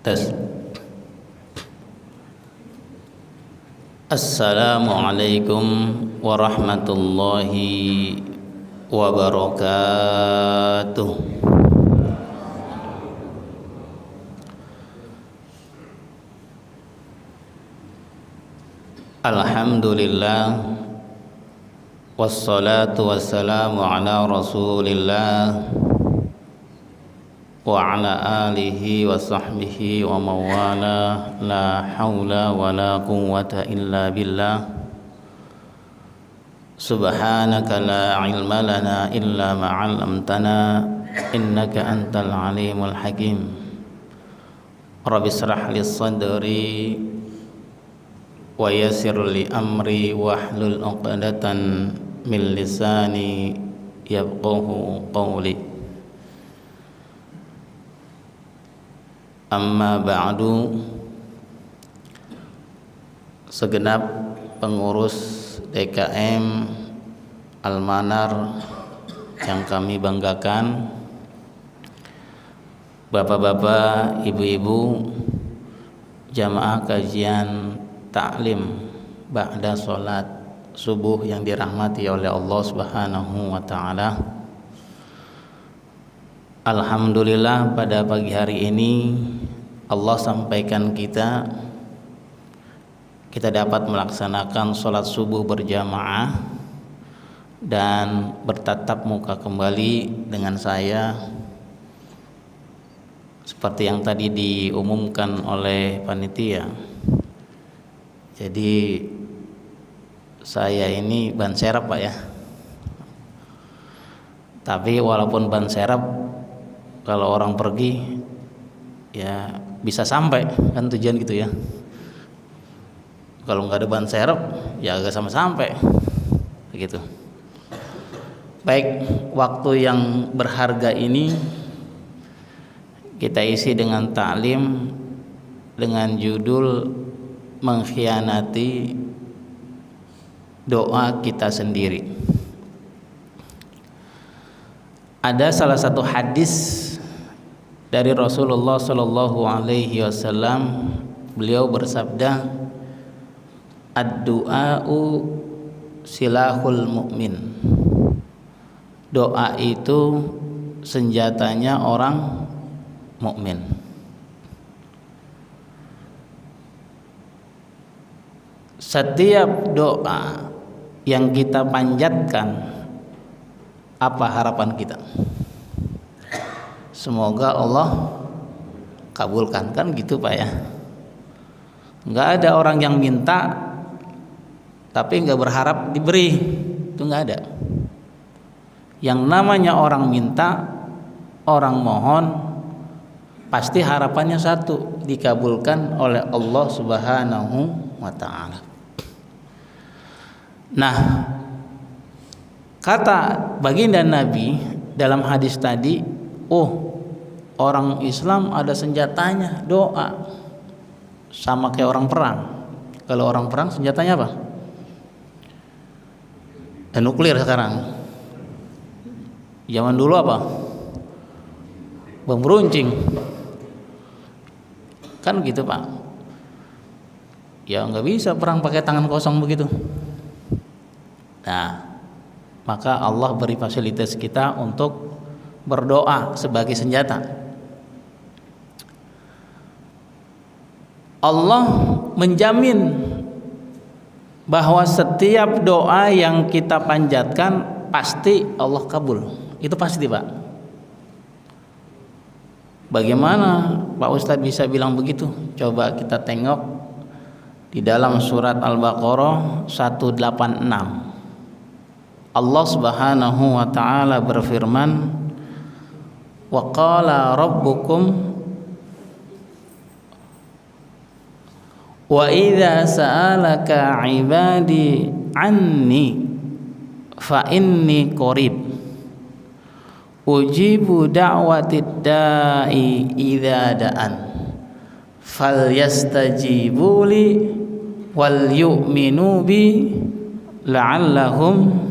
Tes. Assalamualaikum warahmatullahi wabarakatuh. Alhamdulillah, wassalatu wassalamu ala Rasulillah wa ala alihi wa sahbihi wa mawala. La hawla wa la quwwata illa billah. Subhanaka la ilma lana illa ma 'allamtana innaka antal alimul hakim. Rabbi shrah li sadri wa yassir li amri wahlul 'uqdatan min lisani yafqahu qawli. Amma ba'du. Segenap pengurus DKM Al-Manar yang kami banggakan, bapak-bapak, ibu-ibu, jamaah kajian taklim ba'da sholat subuh yang dirahmati oleh Allah Subhanahu wa ta'ala. Alhamdulillah, pada pagi hari ini Allah sampaikan kita dapat melaksanakan sholat subuh berjamaah dan bertatap muka kembali dengan saya seperti yang tadi diumumkan oleh panitia. Jadi saya ini ban serap, Pak, ya. Tapi walaupun ban serap, kalau orang pergi ya bisa sampai kan tujuan gitu ya. Kalau nggak ada ban serep ya agak sama sampai begitu. Baik, waktu yang berharga ini kita isi dengan taklim dengan judul mengkhianati doa kita sendiri. Ada salah satu hadis dari Rasulullah Shallallahu Alaihi Wasallam. Beliau bersabda, ad-du'a'u silahul mu'min. Doa itu senjatanya orang mukmin. Setiap doa yang kita panjatkan, apa harapan kita? Semoga Allah kabulkan, kan gitu, Pak, ya. Nggak ada orang yang minta tapi nggak berharap diberi, itu nggak ada. Yang namanya orang minta, orang mohon, pasti harapannya satu, dikabulkan oleh Allah Subhanahu wa ta'ala. Nah, kata baginda Nabi dalam hadis tadi, orang Islam ada senjatanya doa, sama kayak orang perang. Kalau orang perang senjatanya apa? Nuklir sekarang. Zaman dulu apa? Bom runcing. Kan gitu, Pak. Ya nggak bisa perang pakai tangan kosong begitu. Nah, maka Allah beri fasilitas kita untuk berdoa sebagai senjata. Allah menjamin bahwa setiap doa yang kita panjatkan pasti Allah kabul. Itu pasti, Pak. Bagaimana Pak Ustadz bisa bilang begitu? Coba kita tengok di dalam surat Al-Baqarah 186. Allah Subhanahu wa ta'ala berfirman, wa qala rabbukum wa idza sa'alaka 'ibadi anni fa inni qarib ujibu da'watid da'i idza da'an falyastajibu li wal yu'minu bi la'allahum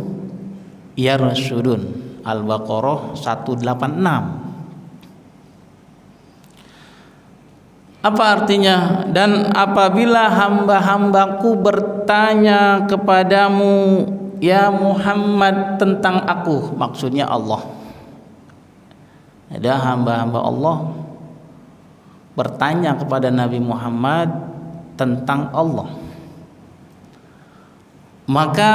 yarshudun. Al-Baqarah 186. Apa artinya? Dan apabila hamba-hambaku bertanya kepadamu ya Muhammad tentang aku, maksudnya Allah. Ada hamba-hamba Allah bertanya kepada Nabi Muhammad tentang Allah. Maka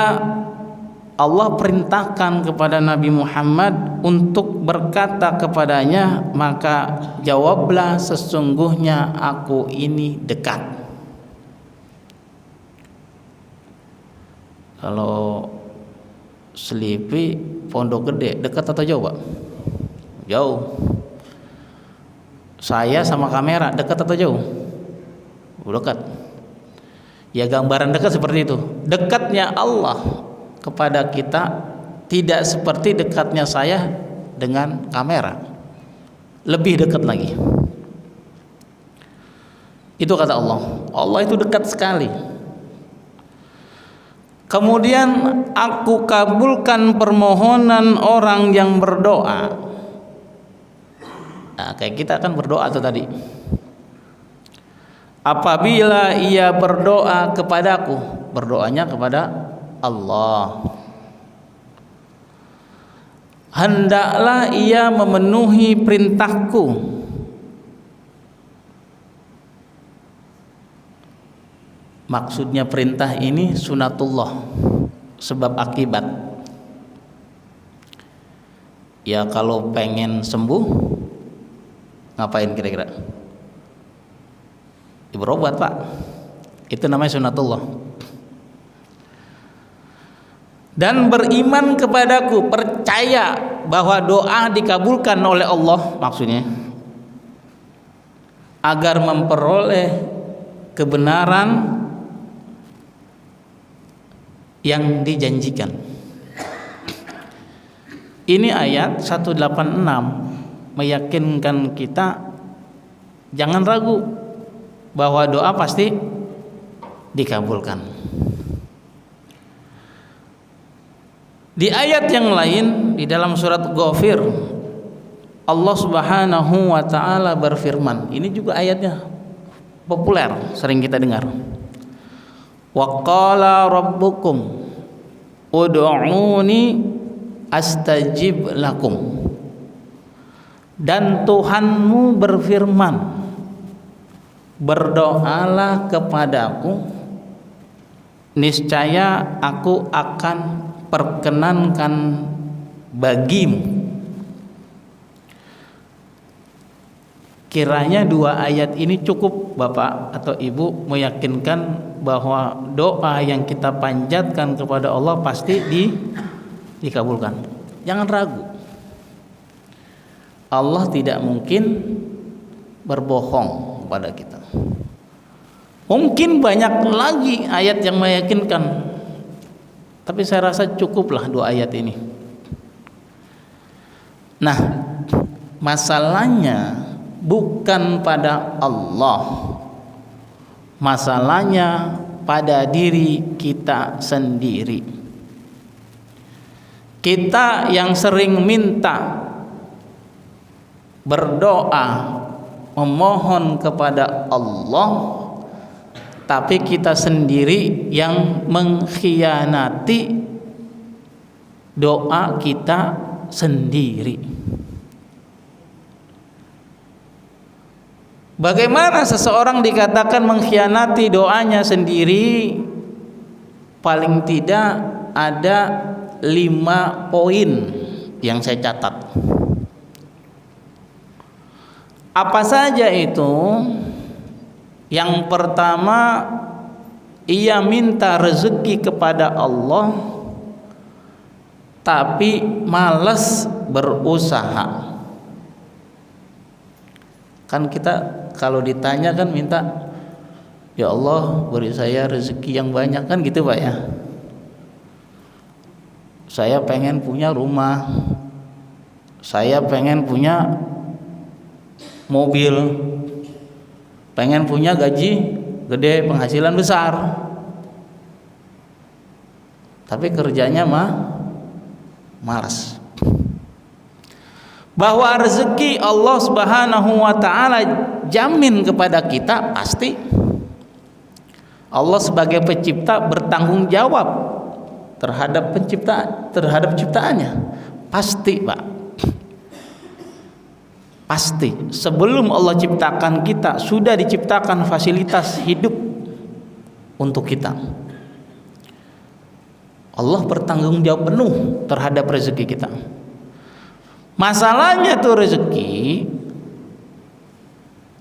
Allah perintahkan kepada Nabi Muhammad untuk berkata kepadanya, maka jawablah, sesungguhnya aku ini dekat. Kalau Selipi Pondok Gede dekat atau jauh, Pak? Jauh. Saya sama kamera dekat atau jauh? Dekat. Ya, gambaran dekat seperti itu. Dekatnya Allah kepada kita tidak seperti dekatnya saya dengan kamera, lebih dekat lagi. Itu kata Allah. Allah itu dekat sekali. Kemudian aku kabulkan permohonan orang yang berdoa. Nah, kayak kita kan berdoa tuh tadi. Apabila ia berdoa kepadaku, berdoanya kepada Allah, hendaklah ia memenuhi perintahku. Maksudnya perintah ini sunatullah, sebab akibat. Ya, kalau pengen sembuh ngapain kira-kira? Berobat, Pak. Itu namanya sunatullah. Dan beriman kepadaku, percaya bahwa doa dikabulkan oleh Allah, maksudnya agar memperoleh kebenaran yang dijanjikan. Ini ayat 186 meyakinkan kita jangan ragu bahwa doa pasti dikabulkan. Di ayat yang lain di dalam surat Ghafir, Allah Subhanahu wa taala berfirman, ini juga ayatnya populer, sering kita dengar. Wa qala rabbukum ud'uni astajib lakum. Dan Tuhanmu berfirman, berdoalah kepadaku, niscaya aku akan perkenankan bagimu. Kiranya dua ayat ini cukup, Bapak atau Ibu, meyakinkan bahwa doa yang kita panjatkan kepada Allah pasti dikabulkan. Jangan ragu. Allah tidak mungkin berbohong kepada kita. Mungkin banyak lagi ayat yang meyakinkan, tapi saya rasa cukuplah dua ayat ini. Nah, masalahnya bukan pada Allah, masalahnya pada diri kita sendiri. Kita yang sering minta, berdoa, memohon kepada Allah, tapi kita sendiri yang mengkhianati doa kita sendiri. Bagaimana seseorang dikatakan mengkhianati doanya sendiri? Paling tidak ada 5 poin yang saya catat. Apa saja itu? Yang pertama, ia minta rezeki kepada Allah tapi malas berusaha. Kan kita kalau ditanya kan minta, ya Allah beri saya rezeki yang banyak, kan gitu Pak ya. Saya pengen punya rumah, saya pengen punya mobil, pengen punya gaji gede, penghasilan besar, tapi kerjanya malas. Bahwa rezeki Allah Subhanahu wa taala jamin kepada kita, pasti. Allah sebagai pencipta bertanggung jawab terhadap ciptaannya. Pasti, Pak. Pasti. Sebelum Allah ciptakan kita, sudah diciptakan fasilitas hidup untuk kita. Allah bertanggung jawab penuh terhadap rezeki kita. Masalahnya tuh rezeki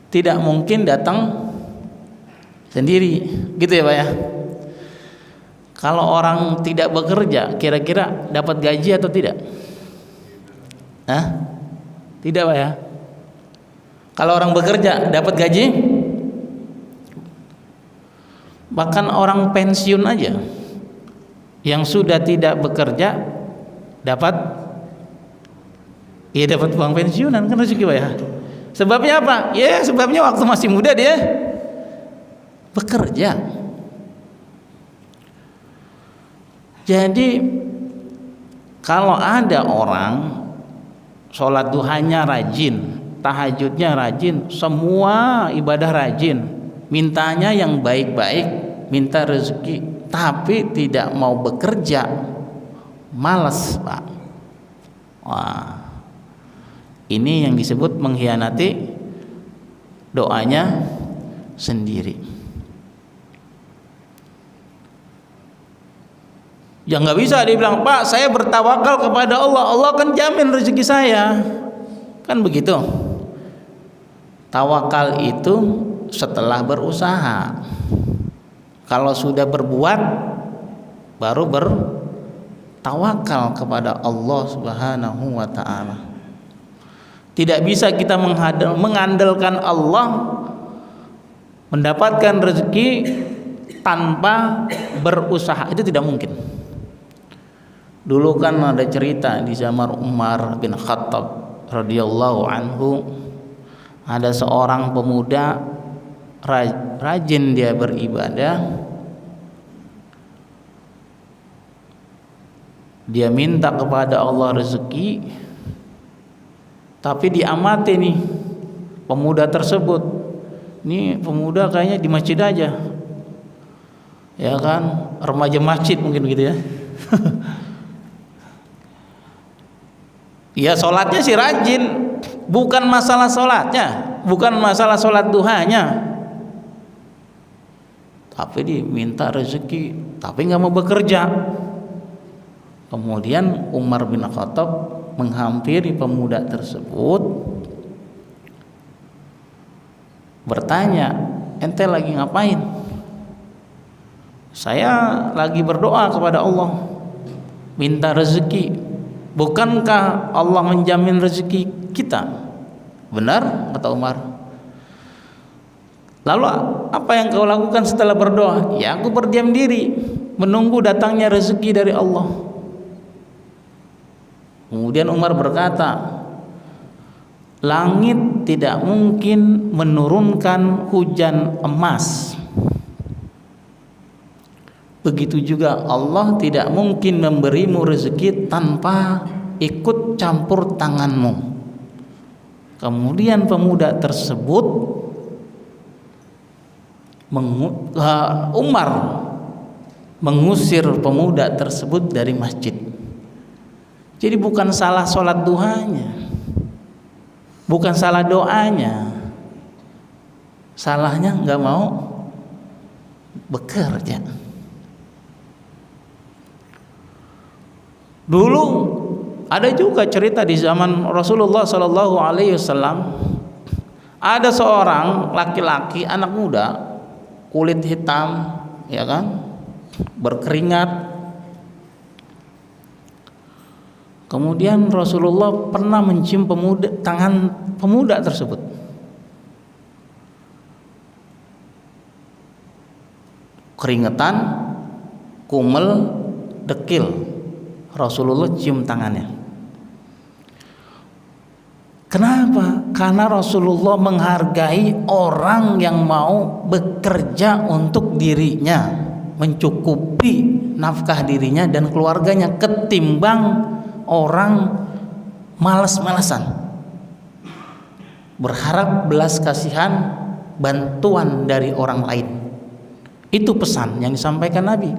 tidak mungkin datang sendiri, gitu ya Pak ya. Kalau orang tidak bekerja, kira-kira dapat gaji atau tidak? Hah? Tidak Pak ya. Kalau orang bekerja dapat gaji? Bahkan orang pensiun aja yang sudah tidak bekerja dapat uang pensiunan, kan rezeki Pak ya. Sebabnya apa? Ya sebabnya waktu masih muda dia bekerja. Jadi kalau ada orang sholat duhanya rajin, tahajudnya rajin, semua ibadah rajin, mintanya yang baik-baik, minta rezeki, tapi tidak mau bekerja, malas Pak. Wah, ini yang disebut mengkhianati doanya sendiri. Ya nggak bisa dibilang, Pak saya bertawakal kepada Allah, Allah kan jamin rezeki saya, kan begitu. Tawakal itu setelah berusaha. Kalau sudah berbuat baru bertawakal kepada Allah Subhanahu wa taala. Tidak bisa kita mengandalkan Allah mendapatkan rezeki tanpa berusaha, itu tidak mungkin. Dulu kan ada cerita di zaman Umar bin Khattab radhiyallahu anhu, ada seorang pemuda rajin dia beribadah, dia minta kepada Allah rezeki, tapi diamati nih pemuda tersebut, ini pemuda kayaknya di masjid aja, ya kan, remaja masjid mungkin gitu ya. Ya sholatnya sih rajin, bukan masalah sholatnya, bukan masalah sholat duhanya, tapi diminta rezeki, tapi nggak mau bekerja. Kemudian Umar bin Khattab menghampiri pemuda tersebut, bertanya, ente lagi ngapain? Saya lagi berdoa kepada Allah, minta rezeki. Bukankah Allah menjamin rezeki kita? Benar, kata Umar. Lalu apa yang kau lakukan setelah berdoa? Ya aku berdiam diri, menunggu datangnya rezeki dari Allah. Kemudian Umar berkata, langit tidak mungkin menurunkan hujan emas, begitu juga Allah tidak mungkin memberimu rezeki tanpa ikut campur tanganmu. Kemudian pemuda tersebut Umar mengusir pemuda tersebut dari masjid. Jadi bukan salah sholat duhanya, bukan salah doanya, salahnya nggak mau bekerja. Dulu ada juga cerita di zaman Rasulullah Sallallahu Alaihi Wasallam, ada seorang laki-laki anak muda, kulit hitam, ya kan, berkeringat. Kemudian Rasulullah pernah mencium tangan pemuda tersebut. Keringetan, kumel, dekil. Rasulullah cium tangannya. Kenapa? Karena Rasulullah menghargai orang yang mau bekerja untuk dirinya, mencukupi nafkah dirinya dan keluarganya, ketimbang orang malas-malasan. berharap belas kasihan, bantuan dari orang lain. Itu pesan yang disampaikan Nabi.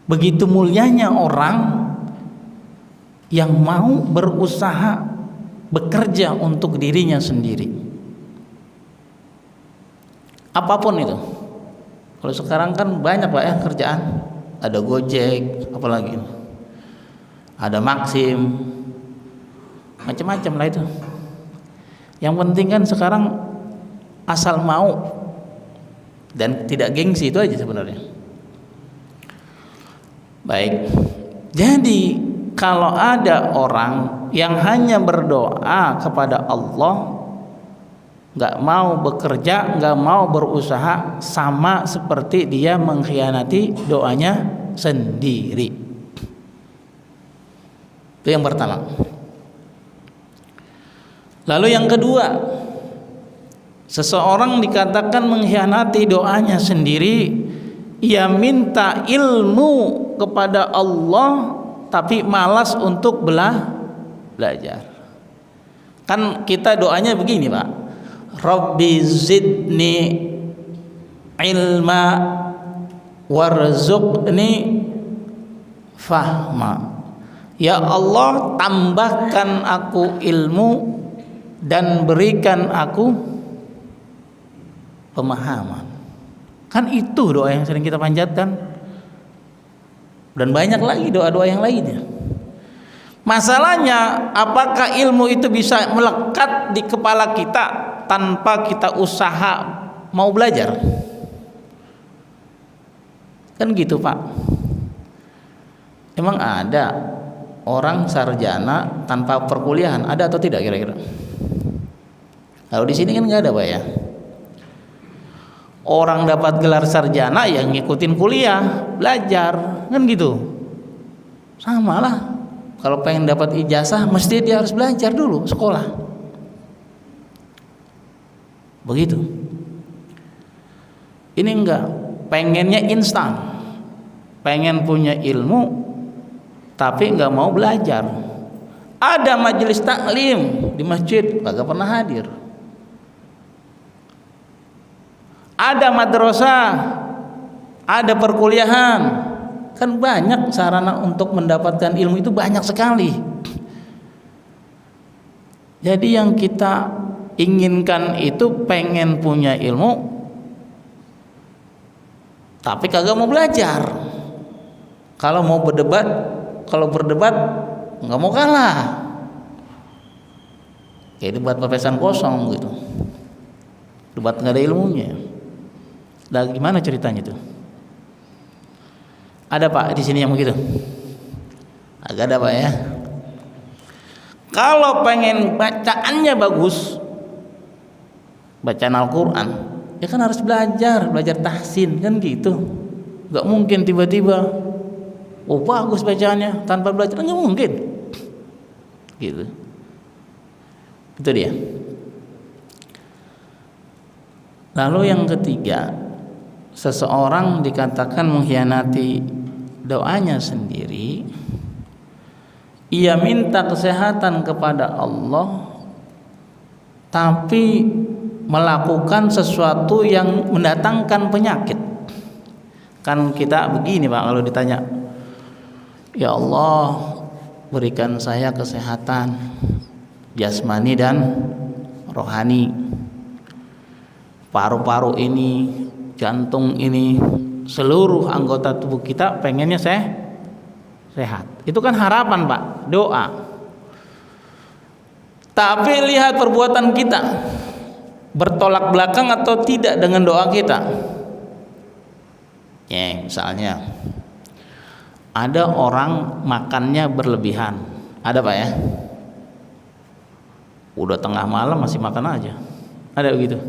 Begitu mulianya orang yang mau berusaha bekerja untuk dirinya sendiri. Apapun itu. Kalau sekarang kan banyak Pak ya kerjaan. Ada Gojek, apalagi ada Maxim, macam-macam lah itu. Yang penting kan sekarang asal mau dan tidak gengsi, itu aja sebenarnya. Baik. Jadi kalau ada orang yang hanya berdoa kepada Allah, nggak mau bekerja, nggak mau berusaha, sama seperti dia mengkhianati doanya sendiri. Itu yang pertama. Lalu yang kedua, seseorang dikatakan mengkhianati doanya sendiri, ia minta ilmu kepada Allah tapi malas untuk belajar. Kan kita doanya begini Pak, Rabbi zidni ilma warzuqni fahma. Ya Allah, tambahkan aku ilmu dan berikan aku pemahaman. Kan itu doa yang sering kita panjatkan. Dan banyak lagi doa-doa yang lainnya. Masalahnya, apakah ilmu itu bisa melekat di kepala kita tanpa kita usaha mau belajar? Kan gitu Pak. Emang ada orang sarjana tanpa perkuliahan, ada atau tidak kira-kira? Kalau di sini kan nggak ada Pak ya. Orang dapat gelar sarjana yang ngikutin kuliah, belajar, kan gitu. Sama lah. Kalau pengen dapat ijazah, mesti dia harus belajar dulu, sekolah. Begitu. Ini enggak, pengennya instan. Pengen punya ilmu, tapi enggak mau belajar. Ada majelis taklim di masjid, kagak pernah hadir. Ada madrasah, ada perkuliahan, kan banyak sarana untuk mendapatkan ilmu itu banyak sekali. Jadi yang kita inginkan itu pengen punya ilmu, tapi kagak mau belajar. Kalau mau berdebat, kalau berdebat nggak mau kalah, kayak debat papesan kosong gitu, debat nggak ada ilmunya. Nah, gimana ceritanya tuh? Ada Pak di sini yang begitu? Agak ada Pak ya. Kalau pengen bacaannya bagus, bacaan Al-Quran, ya kan harus belajar tahsin kan gitu. Gak mungkin tiba-tiba, oh bagus bacaannya tanpa belajar, nggak mungkin. Gitu. Itu dia. Lalu yang ketiga, seseorang dikatakan mengkhianati doanya sendiri. Ia minta kesehatan kepada Allah, tapi melakukan sesuatu yang mendatangkan penyakit. Kan kita begini Pak, kalau ditanya, ya Allah berikan saya kesehatan jasmani dan rohani, paru-paru ini, jantung ini, seluruh anggota tubuh kita pengennya sehat. Itu kan harapan Pak, doa. Tapi lihat perbuatan kita, bertolak belakang atau tidak dengan doa kita. Ya, misalnya ada orang makannya berlebihan, ada Pak ya. Udah tengah malam masih makan aja, ada begitu.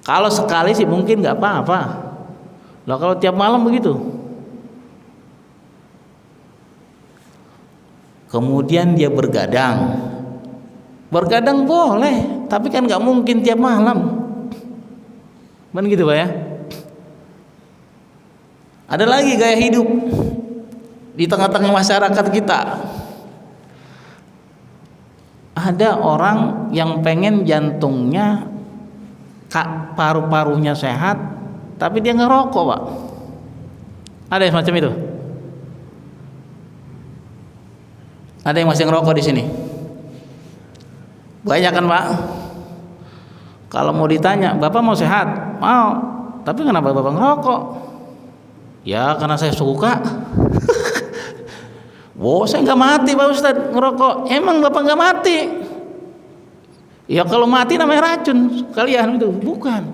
Kalau sekali sih mungkin nggak apa-apa. Loh kalau tiap malam begitu. Kemudian dia bergadang. Bergadang boleh, tapi kan nggak mungkin tiap malam. Kan gitu Pak ya. Ada lagi gaya hidup di tengah-tengah masyarakat kita. ada orang yang pengen jantungnya, paru-parunya sehat, tapi dia ngerokok, Pak. Ada yang macam itu? Ada yang masih ngerokok di sini? Banyak kan, Pak? Kalau mau ditanya, Bapak mau sehat? Mau. Tapi kenapa Bapak ngerokok? Ya karena saya suka. Wow, saya nggak mati Pak Ustadz ngerokok. Emang Bapak nggak mati? Ya kalau mati namanya racun kalian itu. Bukan.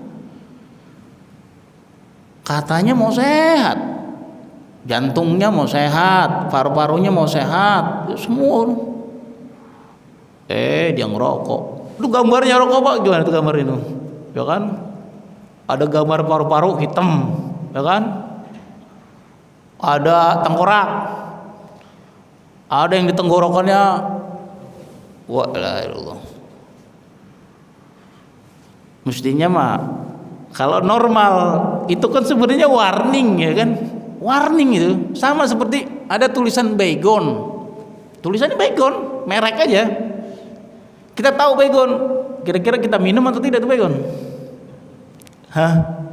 Katanya mau sehat, jantungnya mau sehat, paru-parunya mau sehat, ya semua. Dia ngerokok. Itu gambarnya rokok Pak, gimana itu gambar itu? Ya kan? Ada gambar paru-paru hitam, ya kan? Ada tengkorak. Ada yang di tenggorokannya wah la ilallah. Mestinya mah kalau normal itu kan sebenarnya warning, ya kan? Warning itu sama seperti ada tulisan Baygon. Tulisannya Baygon, merek aja. Kita tahu Baygon. Kira-kira kita minum atau tidak itu Baygon? Hah?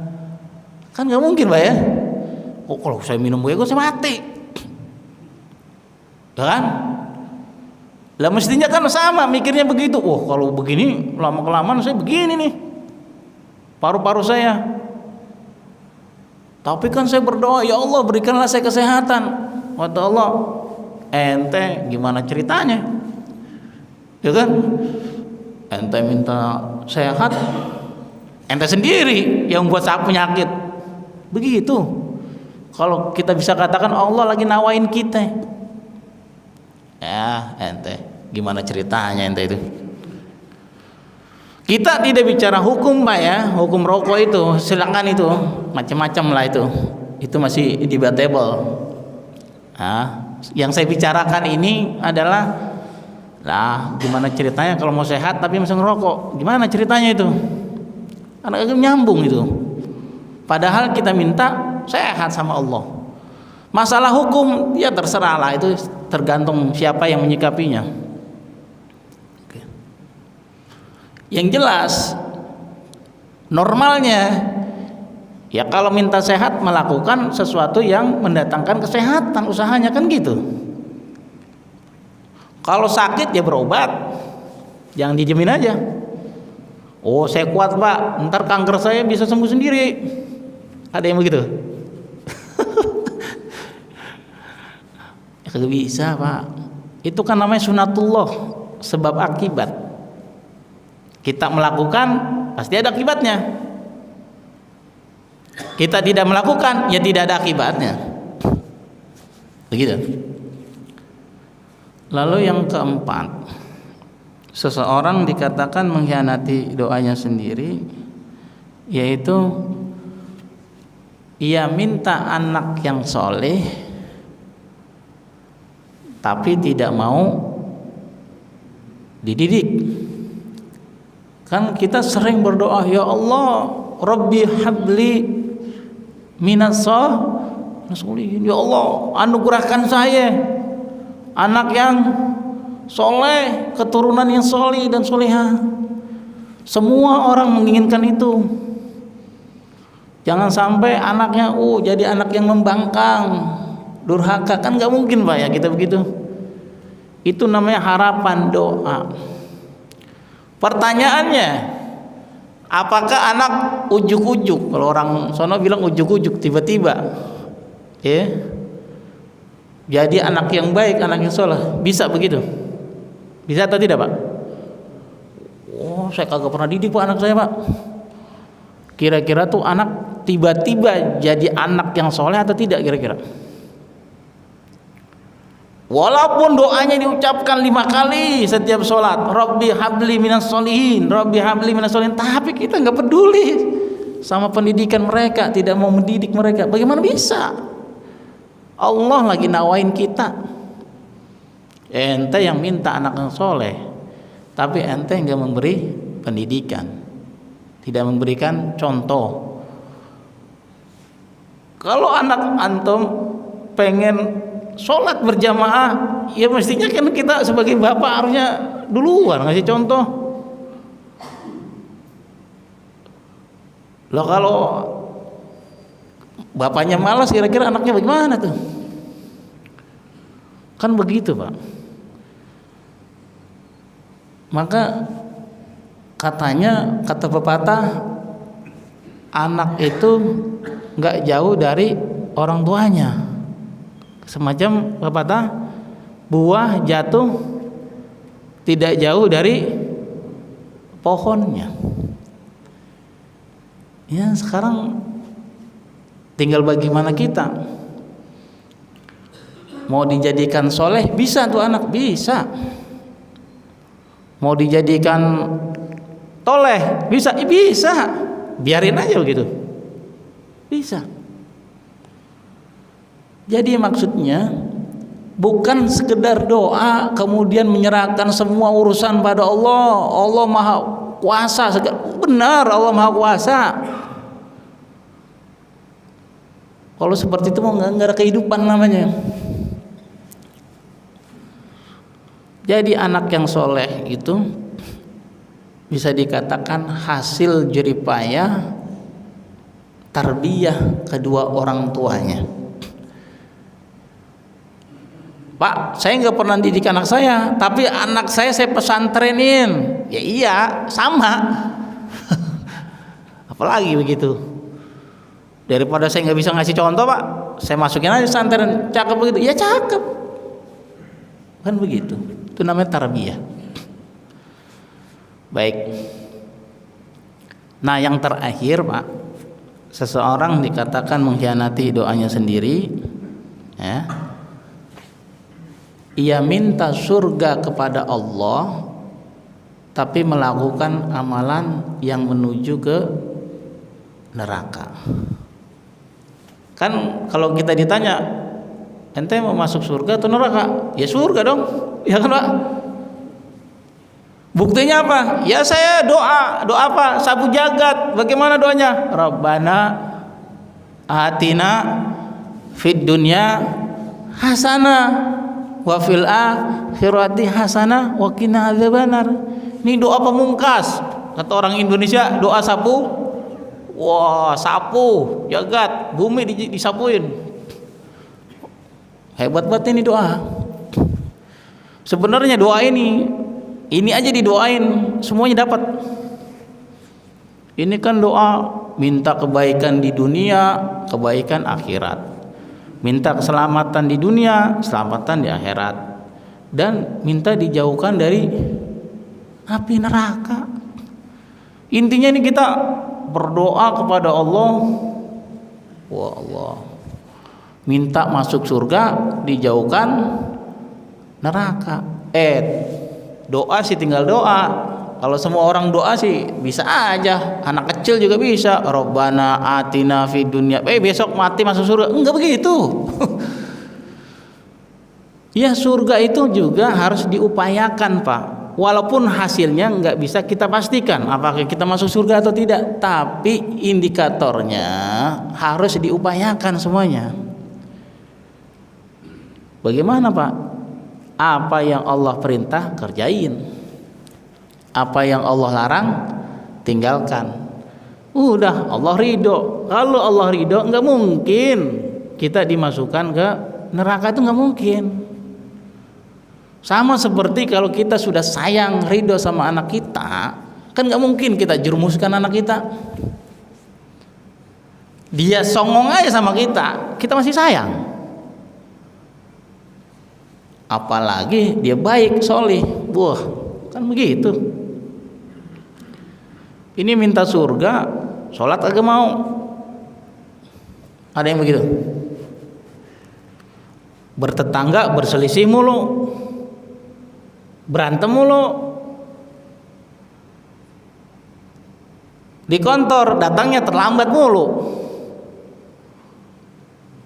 Kan nggak mungkin Pak ya? Oh, kalau saya minum Baygon saya mati. Ya kan? Lah mestinya kan sama mikirnya begitu. Oh, kalau begini lama-kelamaan saya begini nih. Paru-paru saya. Tapi kan saya berdoa, ya Allah berikanlah saya kesehatan. Kata Allah, ente gimana ceritanya? Ya kan? Ente minta sehat, ente sendiri yang buat saya penyakit. Begitu. Kalau kita bisa katakan Allah lagi nawain kita. Ya, ente gimana ceritanya ente itu? Kita tidak bicara hukum Pak ya, hukum rokok itu silakan itu macam-macam lah itu masih debatable. Nah, yang saya bicarakan ini adalah lah gimana ceritanya kalau mau sehat tapi masih ngerokok, gimana ceritanya itu? Anak nyambung itu. Padahal kita minta sehat sama Allah. Masalah hukum ya terserah lah, itu tergantung siapa yang menyikapinya. Yang jelas normalnya ya kalau minta sehat melakukan sesuatu yang mendatangkan kesehatan, usahanya kan gitu. Kalau sakit ya berobat, jangan dijamin aja. Oh saya kuat Pak, ntar kanker saya bisa sembuh sendiri. Ada yang begitu? Kagak bisa Pak. Itu kan namanya sunatullah, sebab akibat. Kita melakukan pasti ada akibatnya. Kita tidak melakukan ya tidak ada akibatnya. Begitu. Lalu yang keempat, seseorang dikatakan mengkhianati doanya sendiri, yaitu ia minta anak yang soleh tapi tidak mau dididik. Kan kita sering berdoa, ya Allah Rabbi habli minas solihin, ya Allah anugerahkan saya anak yang soleh, keturunan yang soleh dan solehah. Semua orang menginginkan itu. Jangan sampai anaknya jadi anak yang membangkang, durhaka, kan nggak mungkin Pak ya kita begitu. Itu namanya harapan doa. Pertanyaannya, apakah anak ujuk-ujuk? Kalau orang sono bilang ujuk-ujuk, tiba-tiba ya jadi anak yang baik, anak yang soleh, bisa begitu? Bisa atau tidak Pak? Oh saya kagak pernah didik Pak anak saya Pak. Kira-kira tuh anak tiba-tiba jadi anak yang soleh atau tidak kira-kira? Walaupun doanya diucapkan 5 kali setiap sholat, Rabbi habli minas solihin, Rabbi habli minas solihin, tapi kita nggak peduli sama pendidikan mereka, tidak mau mendidik mereka. Bagaimana bisa? Allah lagi nawain kita. Ente yang minta anak yang soleh, tapi ente nggak memberi pendidikan, tidak memberikan contoh. Kalau anak antum pengen sholat berjamaah, ya mestinya kan kita sebagai bapak harusnya duluan ngasih contoh. Loh kalau bapaknya malas, kira-kira anaknya bagaimana tuh? Kan begitu, Pak. Maka katanya, kata pepatah, anak itu nggak jauh dari orang tuanya. Semacam pepatah, buah jatuh tidak jauh dari pohonnya. Ya sekarang tinggal bagaimana kita. Mau dijadikan soleh, bisa tuh anak, bisa. Mau dijadikan toleh, bisa, bisa. Biarin aja begitu, bisa. Jadi maksudnya bukan sekedar doa kemudian menyerahkan semua urusan pada Allah. Allah Maha Kuasa, benar Allah Maha Kuasa. Kalau seperti itu mau nggak ada kehidupan namanya. Jadi anak yang soleh itu bisa dikatakan hasil jeripayah tarbiyah kedua orang tuanya. Pak, saya nggak pernah didik anak saya, tapi anak saya pesantrenin. Ya iya, sama. Apalagi begitu. Daripada saya nggak bisa ngasih contoh, Pak, saya masukin aja pesantren. Cakep begitu? Ya cakep. Kan begitu. Itu namanya tarbiyah. Baik. Nah, yang terakhir, Pak, seseorang dikatakan mengkhianati doanya sendiri, ya. Ia minta surga kepada Allah tapi melakukan amalan yang menuju ke neraka. Kan kalau kita ditanya, ente mau masuk surga atau neraka? Ya surga dong, ya kan Pak? Buktinya apa? Ya saya doa apa? Sabu jagat. Bagaimana doanya? Rabbana atina fid dunya hasanah wa fil akhirati hasanah wa qina adzabannar. Ini doa pamungkas. Kata orang Indonesia, doa sapu. Wah, sapu jagat, bumi disapuin. Hebat banget ini doa. Sebenarnya doa ini aja didoain semuanya dapat. Ini kan doa minta kebaikan di dunia, kebaikan akhirat. Minta keselamatan di dunia, keselamatan di akhirat, dan minta dijauhkan dari api neraka. Intinya ini kita berdoa kepada Allah, wah Allah, minta masuk surga, dijauhkan neraka. Doa sih tinggal doa. Kalau semua orang doa sih bisa aja, anak kecil juga bisa. Rabbana atina fid dunya. Besok mati masuk surga. Enggak begitu. Ya surga itu juga harus diupayakan, Pak. Walaupun hasilnya enggak bisa kita pastikan apakah kita masuk surga atau tidak, tapi indikatornya harus diupayakan semuanya. Bagaimana, Pak? Apa yang Allah perintah kerjain. Apa yang Allah larang tinggalkan. Udah Allah ridho. Kalau Allah ridho nggak mungkin kita dimasukkan ke neraka, itu nggak mungkin. Sama seperti kalau kita sudah sayang ridho sama anak kita, kan nggak mungkin kita jerumuskan anak kita. Dia songong aja sama kita masih sayang. Apalagi dia baik, solih, wah kan begitu. Ini minta surga, sholat agak mau. Ada yang begitu. Bertetangga berselisih mulu, berantem mulu. Di kantor datangnya terlambat mulu.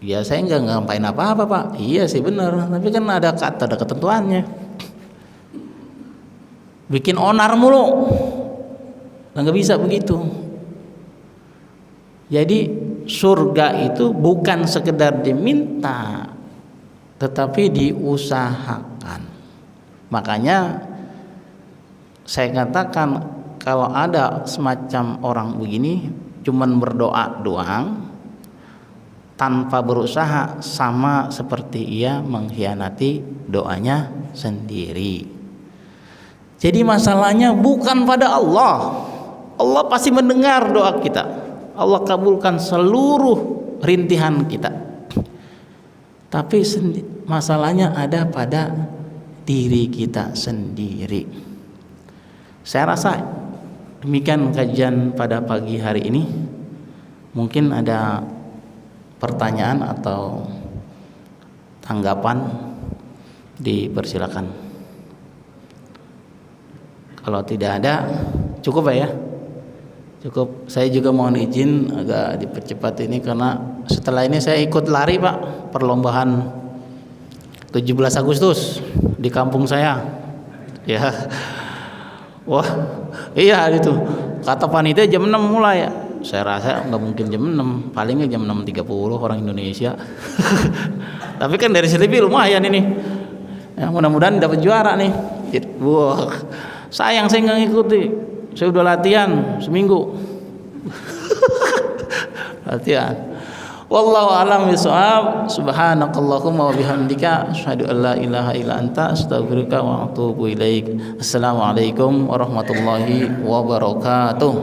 Ya saya nggak ngapain apa-apa, Pak. Iya sih benar, tapi kan ada ketentuannya. Bikin onar mulu. Nggak bisa begitu. Jadi surga itu bukan sekedar diminta, tetapi diusahakan. Makanya saya katakan kalau ada semacam orang begini cuman berdoa doang tanpa berusaha, sama seperti ia mengkhianati doanya sendiri. Jadi masalahnya bukan pada Allah. Allah pasti mendengar doa kita. Allah kabulkan seluruh rintihan kita. Tapi masalahnya ada pada diri kita sendiri. Saya rasa demikian kajian pada pagi hari ini. Mungkin ada pertanyaan atau tanggapan, dipersilakan. Kalau tidak ada, cukup ya. Cukup. Saya juga mohon izin agak dipercepat ini karena setelah ini saya ikut lari Pak, perlombaan 17 Agustus di kampung saya. Ya. Wah, iya itu. Kata panitia jam 6 mulai ya. Saya rasa nggak mungkin jam 6, palingnya jam 6.30 orang Indonesia. Tapi kan dari Sleepy lumayan ini. Ya, mudah-mudahan dapat juara nih. Wah, sayang saya nggak ngikuti. Saya udah latihan seminggu. Latihan. Wallahu a'lam bishawab. Subhanakallahumma wa bihamdika asyhadu an la ilaha illa anta astaghfiruka wa atubu ilaik. Assalamualaikum warahmatullahi wabarakatuh.